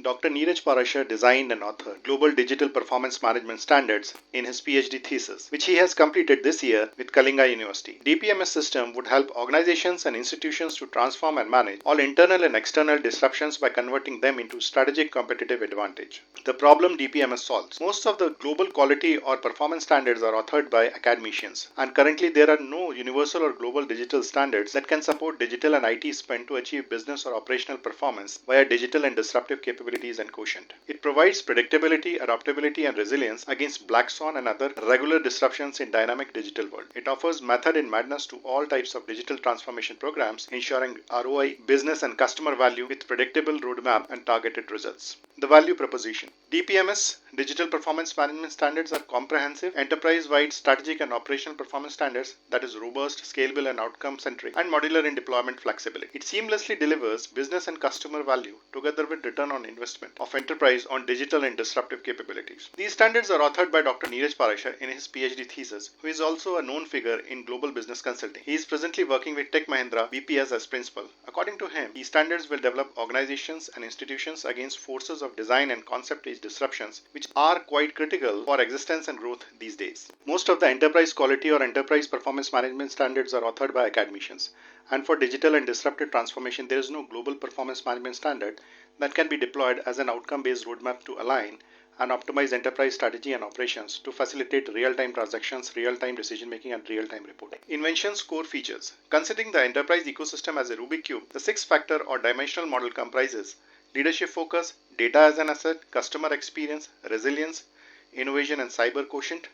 Dr. Neeraj Parashar designed and authored Global Digital Performance Management Standards in his PhD thesis, which he has completed this year with Kalinga University. DPMS system would help organizations and institutions to transform and manage all internal and external disruptions by converting them into strategic competitive advantage. The problem DPMS solves. Most of the global quality or performance standards are authored by academicians, and currently there are no universal or global digital standards that can support digital and IT spend to achieve business or operational performance via digital and disruptive capabilities and quotient. It provides predictability, adaptability, and resilience against black swan and other regular disruptions in dynamic digital world. It offers method in madness to all types of digital transformation programs, ensuring ROI, business and customer value with predictable roadmap and targeted results. The value proposition. DPMS, Digital Performance Management Standards, are comprehensive, enterprise-wide strategic and operational performance standards that is robust, scalable and outcome-centric, and modular in deployment flexibility. It seamlessly delivers business and customer value together with return on investment of enterprise on digital and disruptive capabilities. These standards are authored by Dr. Neeraj Parashar in his PhD thesis, who is also a known figure in global business consulting. He is presently working with Tech Mahindra BPS as principal. According to him, these standards will develop organizations and institutions against forces of design and concept age disruptions, which are quite critical for existence and growth these days. Most of the enterprise quality or enterprise performance management standards are authored by academicians. And for digital and disruptive transformation, there is no global performance management standard that can be deployed as an outcome-based roadmap to align and optimize enterprise strategy and operations to facilitate real-time transactions, real-time decision-making, and real-time reporting. Invention's core features. Considering the enterprise ecosystem as a Rubik cube, the six-factor or dimensional model comprises leadership focus, data as an asset, customer experience, resilience, innovation and cyber quotient,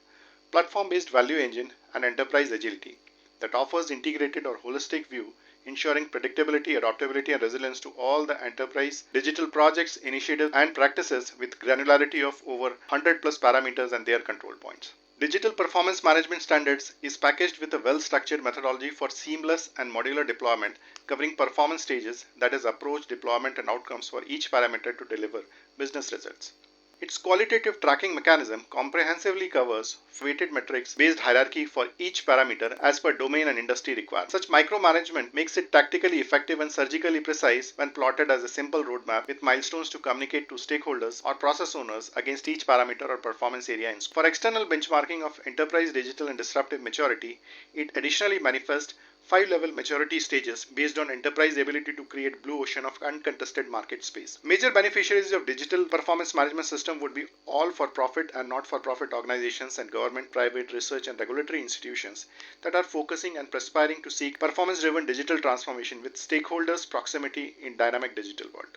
platform-based value engine, and enterprise agility that offers integrated or holistic view, ensuring predictability, adaptability, and resilience to all the enterprise digital projects, initiatives, and practices with granularity of over 100 plus parameters and their control points. Digital Performance Management Standards is packaged with a well-structured methodology for seamless and modular deployment covering performance stages, that is approach, deployment, and outcomes for each parameter to deliver business results. Its qualitative tracking mechanism comprehensively covers weighted metrics based hierarchy for each parameter as per domain and industry requirements. Such micromanagement makes it tactically effective and surgically precise when plotted as a simple roadmap with milestones to communicate to stakeholders or process owners against each parameter or performance area. For external benchmarking of enterprise digital and disruptive maturity, it additionally manifests 5-level maturity stages based on enterprise ability to create blue ocean of uncontested market space. Major beneficiaries of digital performance management system would be all for-profit and not-for-profit organizations and government, private, research and regulatory institutions that are focusing and perspiring to seek performance-driven digital transformation with stakeholders' proximity in dynamic digital world.